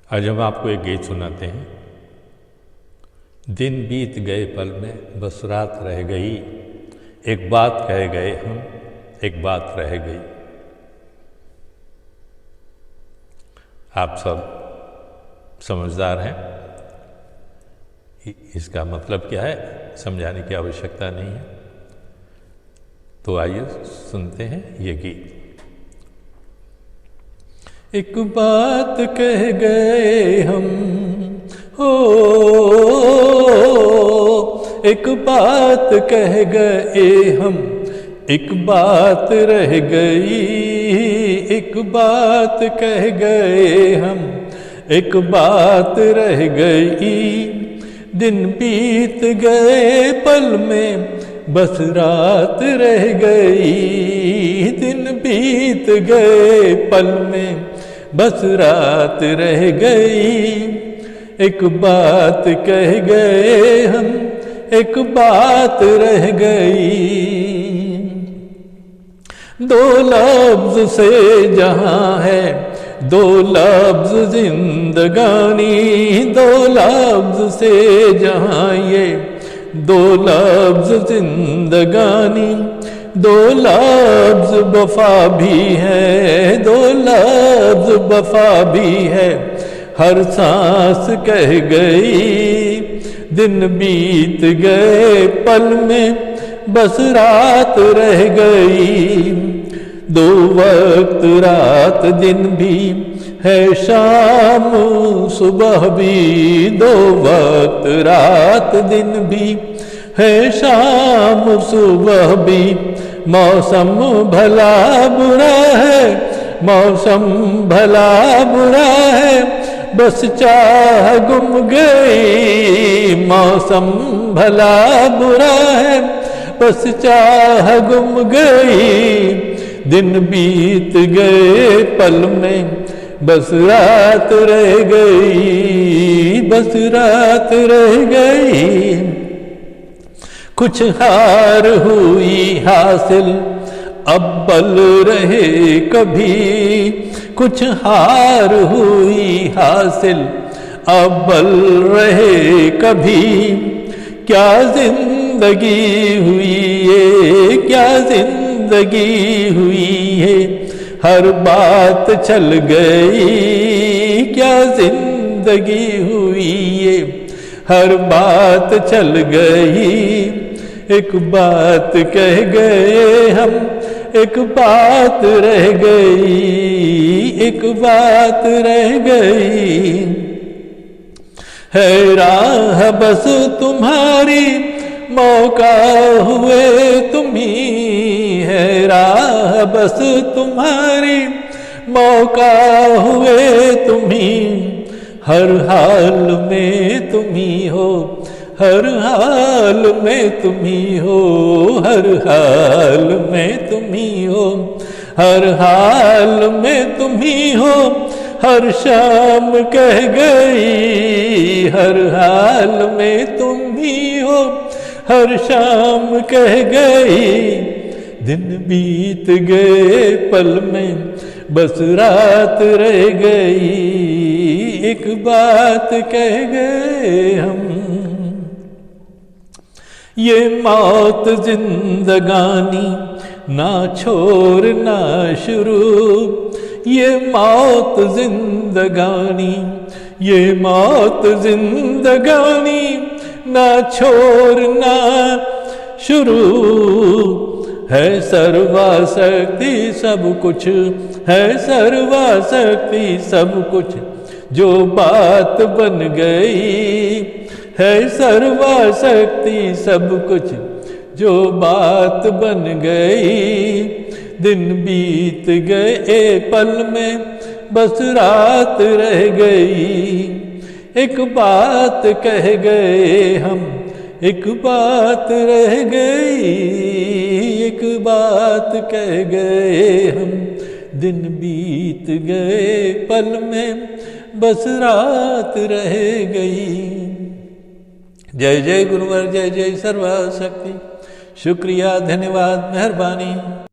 आज हम आपको एक गीत सुनाते हैं। दिन बीत गए पल में बस रात रह गई, एक बात कह गए हम, एक बात रह गई। आप सब समझदार हैं, इसका मतलब क्या है समझाने की आवश्यकता नहीं है। तो आइए सुनते हैं ये गीत। एक बात कह गए हम, हो एक बात कह गए हम, एक बात रह गई। एक बात कह गए हम, एक बात रह गई। दिन बीत गए पल में बस रात रह गई। दिन बीत गए पल में बस रात रह गई। एक बात कह गए हम, एक बात रह गई। दो लफ्ज से जहां है दो लफ्ज जिंदगानी, दो लफ्ज से जहां ये दो लफ्ज जिंदगानी। दो लफ्ज वफा भी है, दो लफ्ज वफा भी है, हर सांस कह गई। दिन बीत गए पल में बस रात रह गई। दो वक्त रात दिन भी है, शाम सुबह भी। दो वक्त रात दिन भी है, शाम सुबह भी। मौसम भला बुरा है, मौसम भला बुरा है, बस चाह गुम गई। मौसम भला बुरा है, बस चाह गुम गई। दिन बीत गए पल में बस रात रह गई, बस रात रह गई। कुछ हार हुई हासिल अव्वल रहे कभी, कुछ हार हुई हासिल अव्वल रहे कभी। क्या जिंदगी हुई है, क्या जिंदगी हुई है, हर बात चल गई। क्या जिंदगी हुई है, हर बात चल गई। एक बात कह गए हम, एक बात रह गई, एक बात रह गई। है राह बस तुम्हारी, मौका हुए तुम्ही। है राह बस तुम्हारी, मौका हुए तुम्ही। हर हाल में तुम्ही हो, हर हाल में तुम्ही हो, हर हाल में तुम्ही हो, हर हाल में तुम्ही हो। हर शाम कह गई, हर हाल में तुम्ही हो, हर शाम कह गई। दिन बीत गए पल में बस रात रह गई। एक बात कह गए हम। ये मौत जिंदगानी ना छोर ना शुरू। ये मौत जिंदगानी, ये मौत जिंदगानी ना छोर ना शुरू। है सर्वशक्ति सब कुछ, है सर्वशक्ति सब कुछ, जो बात बन गई। है सर्वशक्ति सब कुछ, जो बात बन गई। दिन बीत गए पल में बस रात रह गई। एक बात कह गए हम, एक बात रह गई। एक बात कह गए हम, दिन बीत गए पल में बस रात रह गई। जय जय गुरुवर, जय जय सर्वशक्ति। शुक्रिया, धन्यवाद, मेहरबानी।